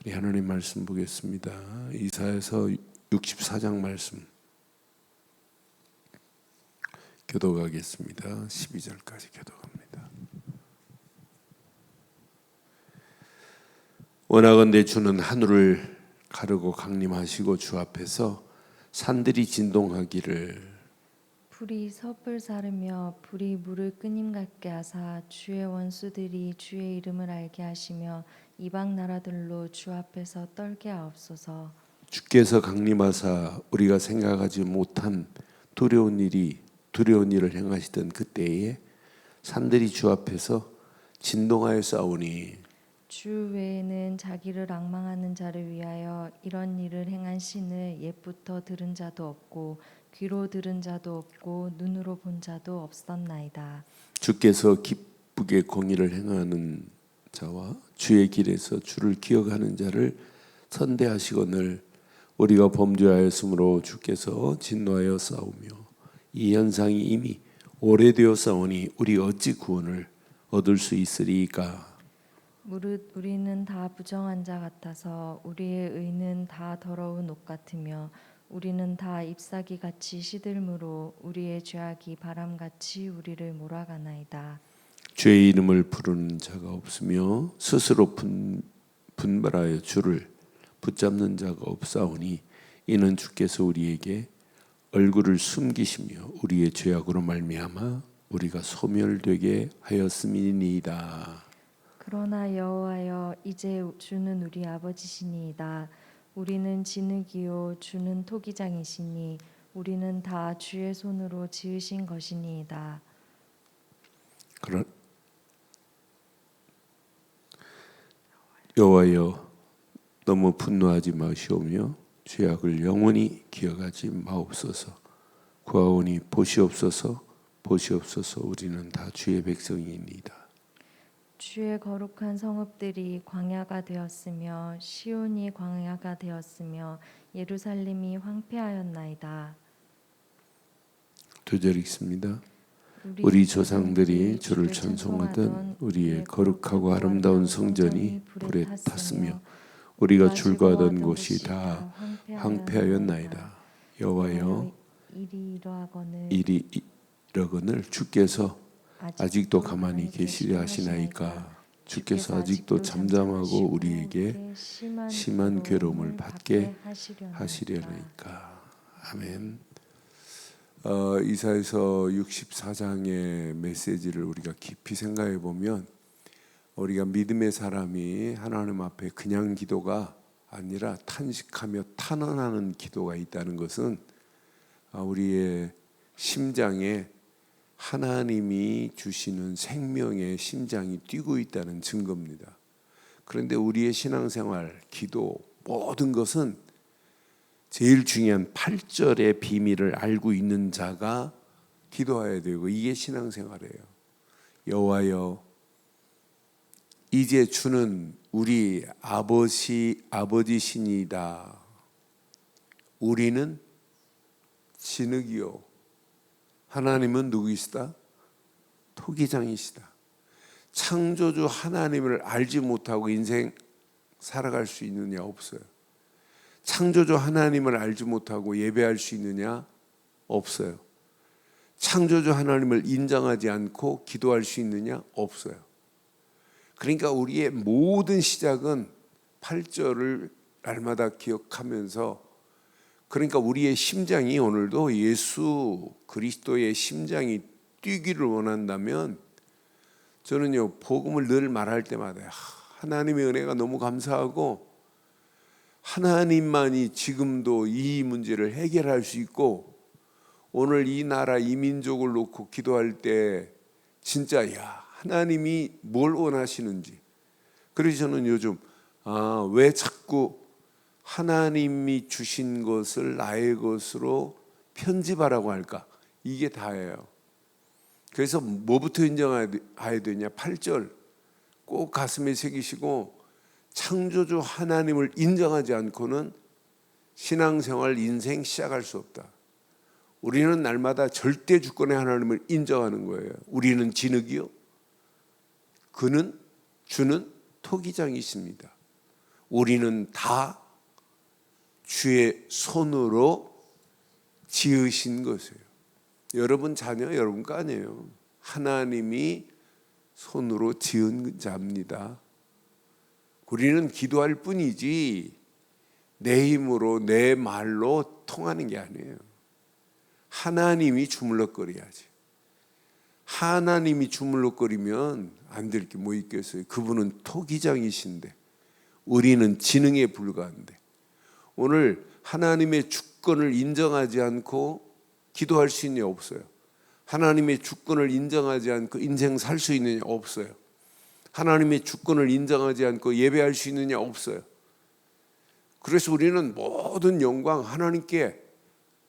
우리 하나님 말씀 보겠습니다. 이사야서 64장 말씀 교독하겠습니다. 12절까지 교독합니다. 원하건대 주는 하늘을 가르고 강림하시고 주 앞에서 산들이 진동하기를 불이 섭을 사르며 불이 물을 끄님 같게 하사 주의 원수들이 주의 이름을 알게 하시며 이방 나라들로 주 앞에서 떨게 하옵소서. 주께서 강림하사 우리가 생각하지 못한 두려운 일을 행하시던 그때에 산들이 주 앞에서 진동하여 싸우니 주 외에는 자기를 앙망하는 자를 위하여 이런 일을 행한 신을 옛부터 들은 자도 없고 귀로 들은 자도 없고 눈으로 본 자도 없었나이다. 주께서 기쁘게 공의를 행하는 자와 주의 길에서 주를 기억하는 자를 선대하시거늘 우리가 범죄하였으므로 주께서 진노하여 싸우며 이 현상이 이미 오래되어 싸우니 우리 어찌 구원을 얻을 수 있으리까. 무릇 우리는 다 부정한 자 같아서 우리의 의는 다 더러운 옷 같으며 우리는 다 잎사귀 같이 시들므로 우리의 죄악이 바람같이 우리를 몰아가나이다. 주의 이름을 부르는 자가 없으며 스스로 분발하여 주를 붙잡는 자가 없사오니 이는 주께서 우리에게 얼굴을 숨기시며 우리의 죄악으로 말미암아 우리가 소멸되게 하였음이니이다. 그러나 여호와여 이제 주는 우리 아버지시니이다. 우리는 진흙이요 주는 토기장이시니 우리는 다 주의 손으로 지으신 것이니이다. 여호와여 너무 분노하지 마시오며 죄악을 영원히 기억하지 마옵소서. 구하오니 보시옵소서 보시옵소서. 우리는 다 주의 백성이니이다. 주의 거룩한 성읍들이 광야가 되었으며 시온이 광야가 되었으며 예루살렘이 황폐하였나이다. 2절 읽습니다. 우리 조상들이 주를 찬송하던 우리의 거룩하고 아름다운 성전이 불에 탔으며 우리가 출거하던 곳이 다 황폐하였나이다. 여호와여 이리 이러거늘 주께서 아직도 가만히 계시려 하시나이까. 주께서 아직도 잠잠하고 우리에게 심한 괴로움을 받게 하시려나이까. 아멘. 이사야서 64장의 메시지를 우리가 깊이 생각해 보면 우리가 믿음의 사람이 하나님 앞에 그냥 기도가 아니라 탄식하며 탄원하는 기도가 있다는 것은 우리의 심장에 하나님이 주시는 생명의 심장이 뛰고 있다는 증거입니다. 그런데 우리의 신앙생활, 기도 모든 것은 제일 중요한 8절의 비밀을 알고 있는 자가 기도해야 되고 이게 신앙생활이에요. 여호와여 이제 주는 우리 아버지시니이다. 우리는 진흙이요 하나님은 누구이시다? 토기장이시다. 창조주 하나님을 알지 못하고 인생 살아갈 수 있느냐? 없어요. 창조주 하나님을 알지 못하고 예배할 수 있느냐? 없어요. 창조주 하나님을 인정하지 않고 기도할 수 있느냐? 없어요. 그러니까 우리의 모든 시작은 8절을 날마다 기억하면서 그러니까 우리의 심장이 오늘도 예수 그리스도의 심장이 뛰기를 원한다면 저는요 복음을 늘 말할 때마다 하나님의 은혜가 너무 감사하고 하나님만이 지금도 이 문제를 해결할 수 있고 오늘 이 나라 이 민족을 놓고 기도할 때 진짜 하나님이 뭘 원하시는지 그래서 저는 요즘 왜 자꾸 하나님이 주신 것을 나의 것으로 편집하라고 할까? 이게 다예요. 그래서 뭐부터 인정해야 되냐? 8절 꼭 가슴에 새기시고 창조주 하나님을 인정하지 않고는 신앙생활 인생 시작할 수 없다. 우리는 날마다 절대 주권의 하나님을 인정하는 거예요. 우리는 진흙이요 주는 토기장이십니다. 우리는 다 주의 손으로 지으신 것이에요. 여러분 자녀 여러분 거 아니에요. 하나님이 손으로 지은 자입니다. 우리는 기도할 뿐이지 내 힘으로 내 말로 통하는 게 아니에요. 하나님이 주물럭거려야지. 하나님이 주물럭거리면 안 될 게 뭐 있겠어요. 그분은 토기장이신데 우리는 지능에 불과한데, 오늘 하나님의 주권을 인정하지 않고 기도할 수 있느냐? 없어요. 하나님의 주권을 인정하지 않고 인생 살 수 있느냐? 없어요. 하나님의 주권을 인정하지 않고 예배할 수 있느냐? 없어요. 그래서 우리는 모든 영광 하나님께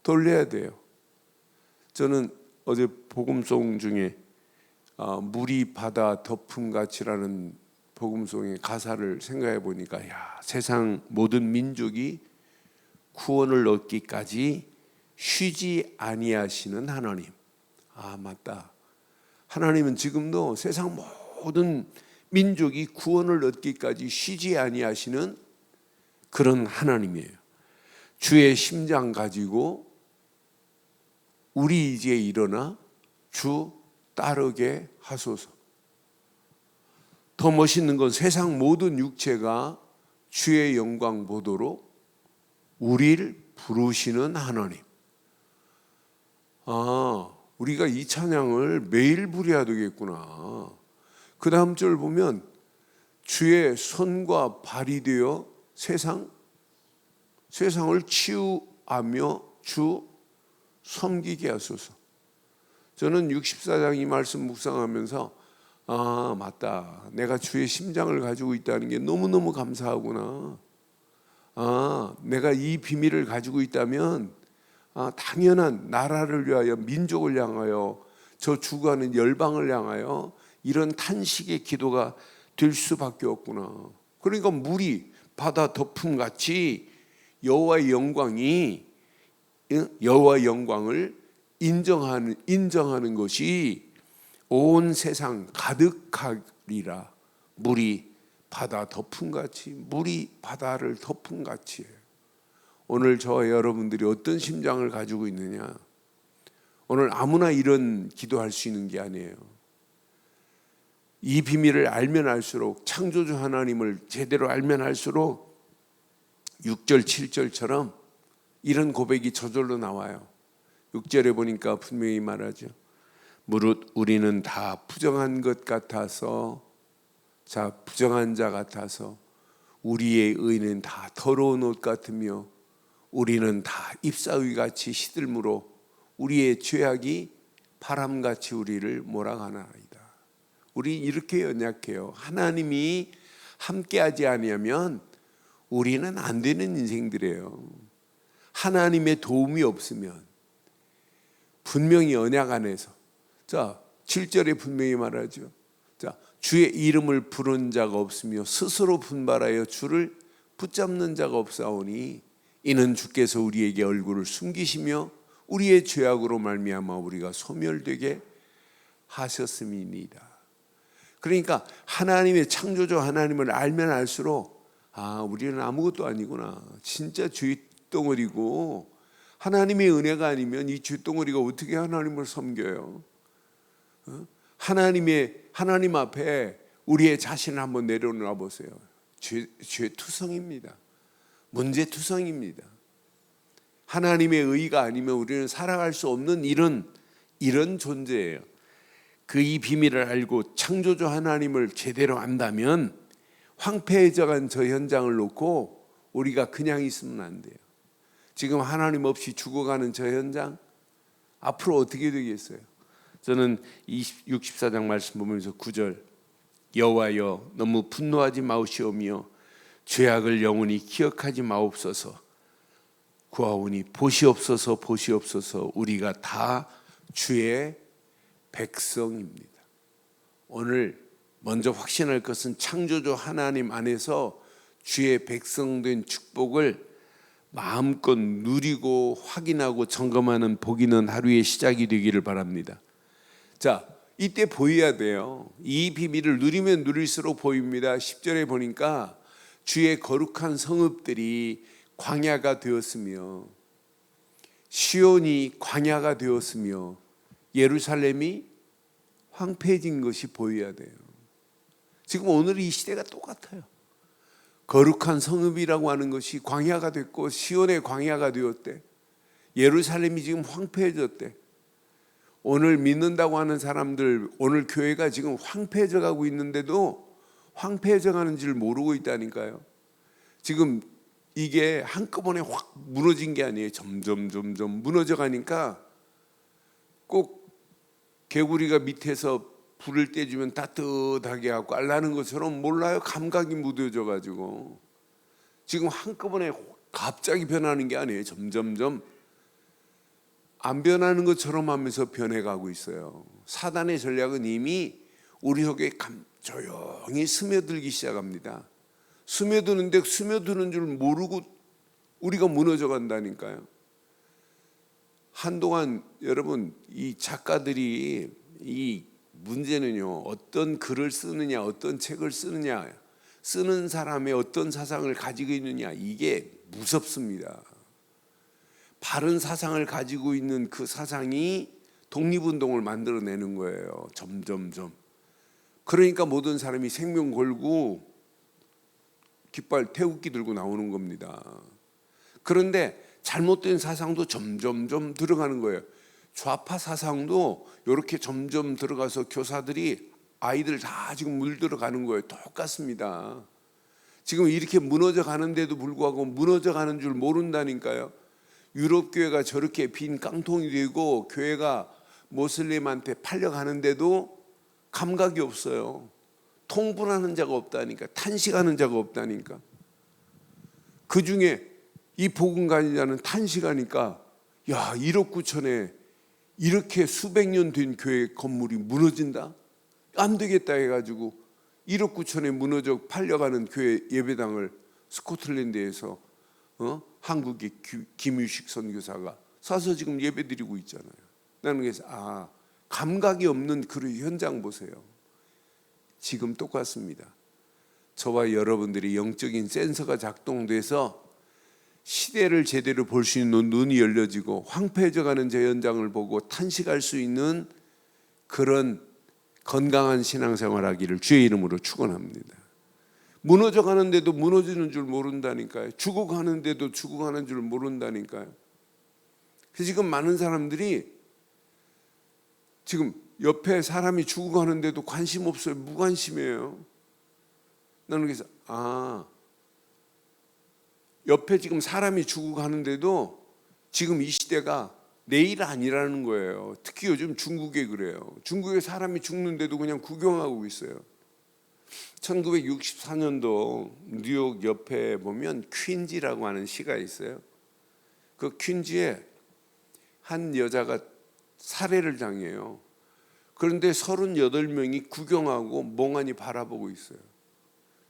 돌려야 돼요. 저는 어제 복음송 중에 물이 바다 덮음같이라는 복음송의 가사를 생각해 보니까, 야, 세상 모든 민족이 구원을 얻기까지 쉬지 아니하시는 하나님. 아, 맞다. 하나님은 지금도 세상 모든 민족이 구원을 얻기까지 쉬지 아니하시는 그런 하나님이에요. 주의 심장 가지고 우리 이제 일어나 주 따르게 하소서. 더 멋있는 건 세상 모든 육체가 주의 영광 보도록 우리를 부르시는 하나님. 아, 우리가 이 찬양을 매일 부려야 되겠구나. 그 다음 절 보면 주의 손과 발이 되어 세상을 치유하며 주 섬기게 하소서. 저는 64장 이 말씀 묵상하면서, 아, 맞다. 내가 주의 심장을 가지고 있다는 게 너무너무 감사하구나. 아, 내가 이 비밀을 가지고 있다면 당연한 나라를 위하여, 민족을 향하여, 저 죽어가는 열방을 향하여 이런 탄식의 기도가 될 수밖에 없구나. 그러니까 물이 바다 덮음같이 여호와의 영광을 인정하는 것이 온 세상 가득하리라. 물이 바다 덮음같이, 물이 바다를 덮음같이. 오늘 저와 여러분들이 어떤 심장을 가지고 있느냐? 오늘 아무나 이런 기도할 수 있는 게 아니에요. 이 비밀을 알면 알수록, 창조주 하나님을 제대로 알면 알수록 6절 7절처럼 이런 고백이 저절로 나와요. 6절에 보니까 분명히 말하죠. 무릇 우리는 다 부정한 것 같아서, 자, 부정한 자 같아서 우리의 의는 다 더러운 옷 같으며 우리는 다 잎사귀 같이 시들므로 우리의 죄악이 바람같이 우리를 몰아가나이다. 우리 이렇게 연약해요. 하나님이 함께하지 아니하면 우리는 안 되는 인생들이에요. 하나님의 도움이 없으면 분명히 언약 안에서, 자, 7절에 분명히 말하죠. 자, 주의 이름을 부른 자가 없으며 스스로 분발하여 주를 붙잡는 자가 없사오니 이는 주께서 우리에게 얼굴을 숨기시며 우리의 죄악으로 말미암아 우리가 소멸되게 하셨음이니이다. 그러니까 하나님의 창조주 하나님을 알면 알수록, 아, 우리는 아무것도 아니구나. 진짜 쥐덩어리고 하나님의 은혜가 아니면 이 쥐덩어리가 어떻게 하나님을 섬겨요? 하나님 앞에 우리의 자신을 한번 내려놓아 보세요. 죄투성입니다. 문제투성입니다. 하나님의 의가 아니면 우리는 살아갈 수 없는 이런 존재예요. 그 이 비밀을 알고 창조주 하나님을 제대로 안다면 황폐해져간 저 현장을 놓고 우리가 그냥 있으면 안 돼요. 지금 하나님 없이 죽어가는 저 현장, 앞으로 어떻게 되겠어요? 저는 64장 말씀 보면서 9절, 여호와여 너무 분노하지 마옵시오며 죄악을 영원히 기억하지 마옵소서. 구하오니 보시옵소서 보시옵소서. 우리가 다 주의 백성입니다. 오늘 먼저 확신할 것은 창조주 하나님 안에서 주의 백성된 축복을 마음껏 누리고 확인하고 점검하는 복 있는 하루의 시작이 되기를 바랍니다. 자, 이때 보여야 돼요. 이 비밀을 누리면 누릴수록 보입니다. 10절에 보니까 주의 거룩한 성읍들이 광야가 되었으며 시온이 광야가 되었으며 예루살렘이 황폐해진 것이 보여야 돼요. 지금 오늘 이 시대가 똑같아요. 거룩한 성읍이라고 하는 것이 광야가 됐고 시온의 광야가 되었대. 예루살렘이 지금 황폐해졌대. 오늘 믿는다고 하는 사람들, 오늘 교회가 지금 황폐해져 가고 있는데도 황폐해져 가는 줄 모르고 있다니까요. 지금 이게 한꺼번에 확 무너진 게 아니에요. 점점 무너져 가니까 꼭 개구리가 밑에서 불을 떼주면 따뜻하게 하고 알라는 것처럼 몰라요. 감각이 무뎌져 가지고 지금 한꺼번에 갑자기 변하는 게 아니에요. 점점점 안 변하는 것처럼 하면서 변해가고 있어요. 사단의 전략은 이미 우리 속에 조용히 스며들기 시작합니다. 스며드는데 스며드는 줄 모르고 우리가 무너져 간다니까요. 한동안 여러분 이 작가들이 이 문제는요, 어떤 글을 쓰느냐, 어떤 책을 쓰느냐, 쓰는 사람의 어떤 사상을 가지고 있느냐, 이게 무섭습니다. 바른 사상을 가지고 있는 그 사상이 독립운동을 만들어내는 거예요. 점점점. 그러니까 모든 사람이 생명 걸고 깃발 태극기 들고 나오는 겁니다. 그런데 잘못된 사상도 점점점 들어가는 거예요. 좌파 사상도 이렇게 점점 들어가서 교사들이 아이들 다 지금 물들어가는 거예요. 똑같습니다. 지금 이렇게 무너져 가는데도 불구하고 무너져 가는 줄 모른다니까요. 유럽 교회가 저렇게 빈 깡통이 되고 교회가 모슬림한테 팔려가는데도 감각이 없어요. 통분하는 자가 없다니까. 탄식하는 자가 없다니까. 그 중에 이 복음 가진 탄식하니까 야 1억 9천에 이렇게 수백 년 된 교회 건물이 무너진다? 안 되겠다 해가지고 1억 9천에 무너져 팔려가는 교회 예배당을 스코틀랜드에서 한국의 김유식 선교사가 사서 지금 예배드리고 있잖아요. 나는 그래서 감각이 없는 그 현장 보세요. 지금 똑같습니다. 저와 여러분들이 영적인 센서가 작동돼서 시대를 제대로 볼 수 있는 눈이 열려지고 황폐해져가는 제 현장을 보고 탄식할 수 있는 그런 건강한 신앙생활하기를 주의 이름으로 축원합니다. 무너져 가는데도 무너지는 줄 모른다니까요. 죽어가는데도 죽어가는 줄 모른다니까요. 그래서 지금 많은 사람들이 지금 옆에 사람이 죽어가는데도 관심 없어요. 무관심해요. 나는 그래서 옆에 지금 사람이 죽어가는데도 지금 이 시대가 내일 아니라는 거예요. 특히 요즘 중국에 그래요. 중국에 사람이 죽는데도 그냥 구경하고 있어요. 1964년도 뉴욕 옆에 보면 퀸지라고 하는 시가 있어요. 그 퀸지에 한 여자가 살해를 당해요. 그런데 38명이 구경하고 멍하니 바라보고 있어요.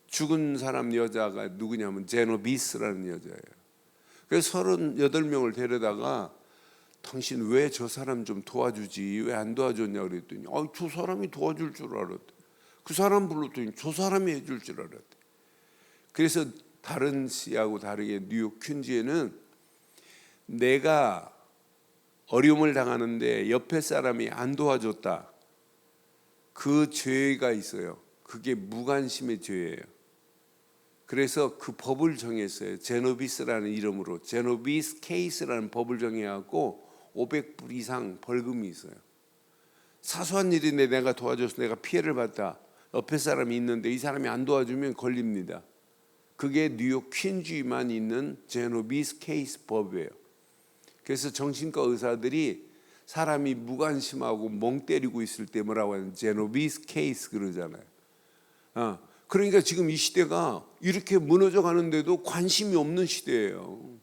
죽은 사람 여자가 누구냐면 제노비스라는 여자예요. 그래서 38명을 데려다가 당신 왜 저 사람 좀 도와주지 왜 안 도와줬냐 그랬더니 저 사람이 도와줄 줄 알았대. 그 사람 불렀더니 저 사람이 해줄 줄 알았대. 그래서 다른 시하고 다르게 뉴욕 퀸지에는 내가 어려움을 당하는데 옆에 사람이 안 도와줬다. 그 죄가 있어요. 그게 무관심의 죄예요. 그래서 그 법을 정했어요. 제노비스라는 이름으로 제노비스 케이스라는 법을 정해갖고 500불 이상 벌금이 있어요. 사소한 일인데 내가 도와줘서 내가 피해를 봤다. 옆에 사람이 있는데 이 사람이 안 도와주면 걸립니다. 그게 뉴욕 퀸지만 있는 제노비스 케이스 법이에요. 그래서 정신과 의사들이 사람이 무관심하고 멍 때리고 있을 때 뭐라고 하는 제노비스 케이스 그러잖아요. 그러니까 지금 이 시대가 이렇게 무너져 가는데도 관심이 없는 시대예요.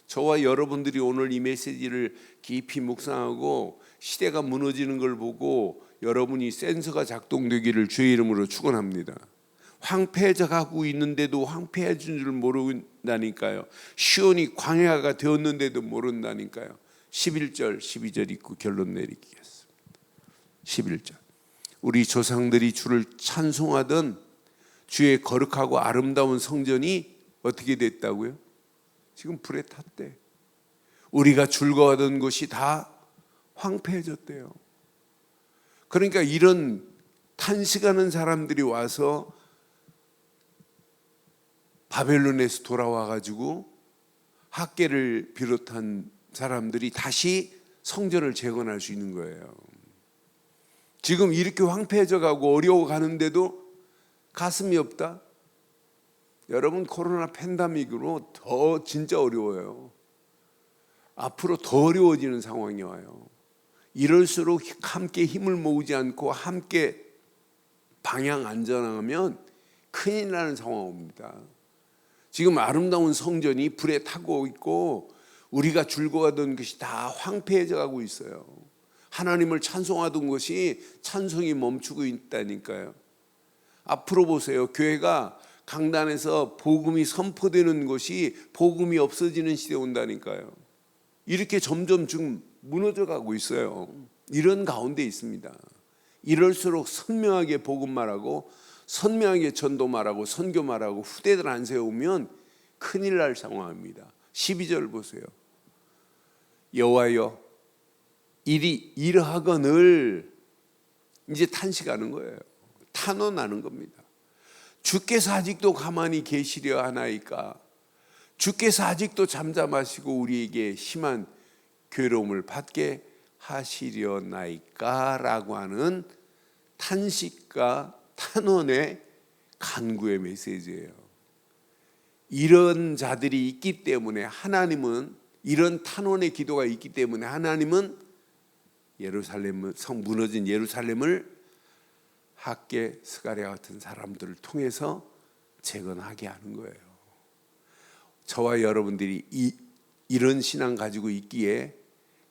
저와 여러분들이 오늘 이 메시지를 깊이 묵상하고 시대가 무너지는 걸 보고 여러분이 센서가 작동되기를 주의 이름으로 축원합니다. 황폐해져 가고 있는데도 황폐해진 줄 모른다니까요. 시온이 광야가 되었는데도 모른다니까요. 11절 12절 읽고 결론 내리겠습니다. 11절 우리 조상들이 주를 찬송하던 주의 거룩하고 아름다운 성전이 어떻게 됐다고요? 지금 불에 탔대. 우리가 즐거워하던 것이 다 황폐해졌대요. 그러니까 이런 탄식하는 사람들이 와서 바벨론에서 돌아와 가지고 학계를 비롯한 사람들이 다시 성전을 재건할 수 있는 거예요. 지금 이렇게 황폐해져 가고 어려워 가는데도 가슴이 없다? 여러분, 코로나 팬데믹으로 더 진짜 어려워요. 앞으로 더 어려워지는 상황이 와요. 이럴수록 함께 힘을 모으지 않고 함께 방향 안 전하면 큰일 나는 상황 옵니다. 지금 아름다운 성전이 불에 타고 있고 우리가 즐거워하던 것이 다 황폐해져 가고 있어요. 하나님을 찬송하던 것이 찬송이 멈추고 있다니까요. 앞으로 보세요. 교회가 강단에서 복음이 선포되는 것이 복음이 없어지는 시대에 온다니까요. 이렇게 점점 지금 무너져 가고 있어요. 이런 가운데 있습니다. 이럴수록 선명하게 복음 말하고 선명하게 전도 말하고 선교 말하고 후대들 안 세우면 큰일 날 상황입니다. 12절 보세요. 여호와여 일이 이러하거늘, 이제 탄식하는 거예요. 탄원하는 겁니다. 주께서 아직도 가만히 계시려 하나이까? 주께서 아직도 잠잠하시고 우리에게 심한 괴로움을 받게 하시려나이까? 라고 하는 탄식과 탄원의 간구의 메시지예요. 이런 자들이 있기 때문에 하나님은, 이런 탄원의 기도가 있기 때문에 하나님은 예루살렘, 무너진 예루살렘을 학개, 스가랴 같은 사람들을 통해서 재건하게 하는 거예요. 저와 여러분들이 이런 신앙 가지고 있기에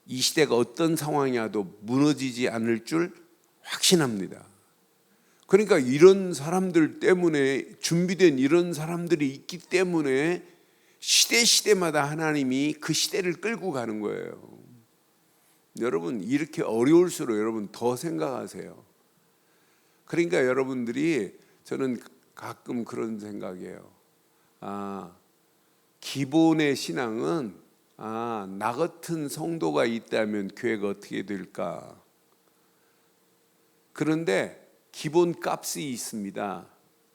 이 시대가 어떤 상황이 와도 무너지지 않을 줄 확신합니다. 그러니까 이런 사람들 때문에, 준비된 이런 사람들이 있기 때문에 시대마다 하나님이 그 시대를 끌고 가는 거예요. 여러분, 이렇게 어려울수록 여러분 더 생각하세요. 그러니까 여러분들이, 저는 가끔 그런 생각이에요. 기본의 신앙은 나 같은 성도가 있다면 교회가 어떻게 될까? 그런데 기본 값이 있습니다.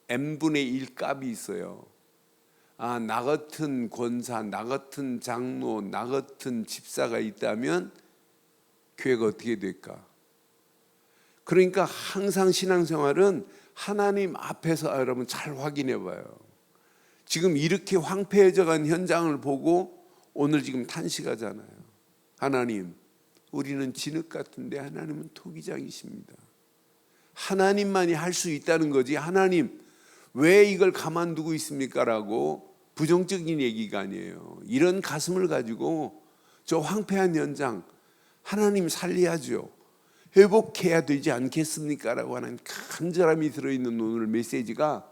n분의 1 값이 있어요. 나 같은 권사, 나 같은 장로, 나 같은 집사가 있다면 교회가 어떻게 될까? 그러니까 항상 신앙생활은 하나님 앞에서 여러분 잘 확인해 봐요. 지금 이렇게 황폐해져 간 현장을 보고 오늘 지금 탄식하잖아요. 하나님, 우리는 진흙 같은데 하나님은 토기장이십니다. 하나님만이 할 수 있다는 거지, 하나님 왜 이걸 가만두고 있습니까? 라고 부정적인 얘기가 아니에요. 이런 가슴을 가지고 저 황폐한 현장 하나님 살려야죠, 회복해야 되지 않겠습니까? 라고 하는 간절함이 들어있는 오늘 메시지가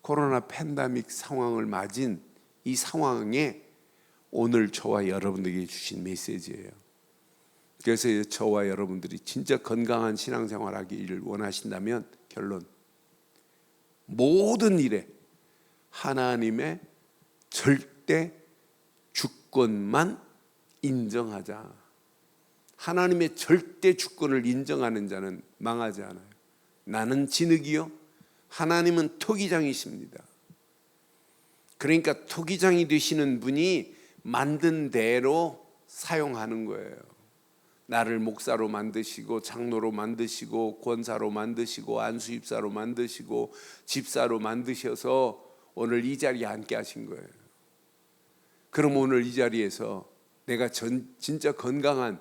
코로나 팬데믹 상황을 맞은 이 상황에 오늘 저와 여러분들에게 주신 메시지예요. 그래서 저와 여러분들이 진짜 건강한 신앙생활 하기를 원하신다면 결론, 모든 일에 하나님의 절대 주권만 인정하자. 하나님의 절대 주권을 인정하는 자는 망하지 않아요. 나는 진흙이요, 하나님은 토기장이십니다. 그러니까 토기장이 되시는 분이 만든 대로 사용하는 거예요. 나를 목사로 만드시고 장로로 만드시고 권사로 만드시고 안수입사로 만드시고 집사로 만드셔서 오늘 이 자리에 앉게 하신 거예요. 그럼 오늘 이 자리에서 내가 진짜 건강한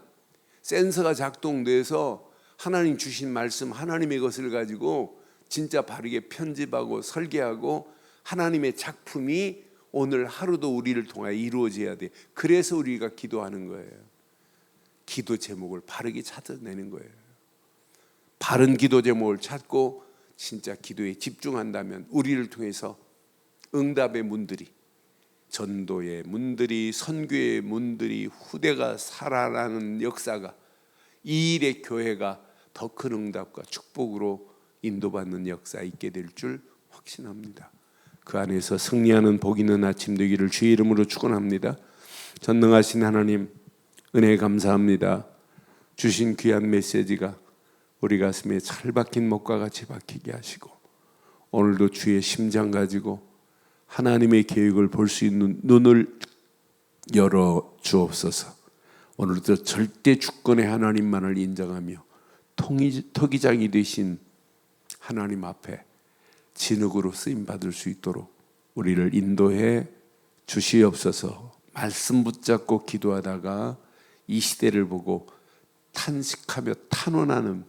센서가 작동돼서 하나님 주신 말씀, 하나님의 것을 가지고 진짜 바르게 편집하고 설계하고 하나님의 작품이 오늘 하루도 우리를 통하여 이루어져야 돼. 그래서 우리가 기도하는 거예요. 기도 제목을 바르게 찾아내는 거예요. 바른 기도 제목을 찾고 진짜 기도에 집중한다면 우리를 통해서 응답의 문들이, 전도의 문들이, 선교의 문들이, 후대가 살아나는 역사가, 이 일의 교회가 더 큰 응답과 축복으로 인도받는 역사 있게 될 줄 확신합니다. 그 안에서 승리하는 복 있는 아침 되기를 주의 이름으로 축원합니다. 전능하신 하나님, 은혜 감사합니다. 주신 귀한 메시지가 우리 가슴에 잘 박힌 못과 같이 박히게 하시고, 오늘도 주의 심장 가지고 하나님의 계획을 볼 수 있는 눈을 열어 주옵소서. 오늘도 절대 주권의 하나님만을 인정하며 토기장이 되신 하나님 앞에 진흙으로 쓰임 받을 수 있도록 우리를 인도해 주시옵소서. 말씀 붙잡고 기도하다가 이 시대를 보고 탄식하며 탄원하는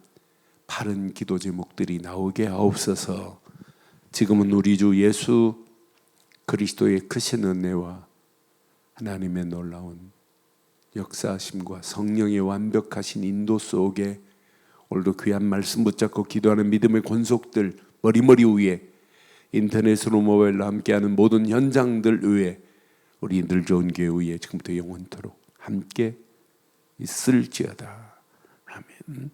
바른 기도 제목들이 나오게 하옵소서. 지금은 우리 주 예수 그리스도의 크신 은혜와 하나님의 놀라운 역사하심과 성령의 완벽하신 인도 속에 오늘도 귀한 말씀 붙잡고 기도하는 믿음의 권속들, 머리머리 위에 인터넷으로 모바일로 함께하는 모든 현장들 위에 우리 늘 좋은 교회 위에 지금부터 영원토록 함께 있을지어다. 아멘.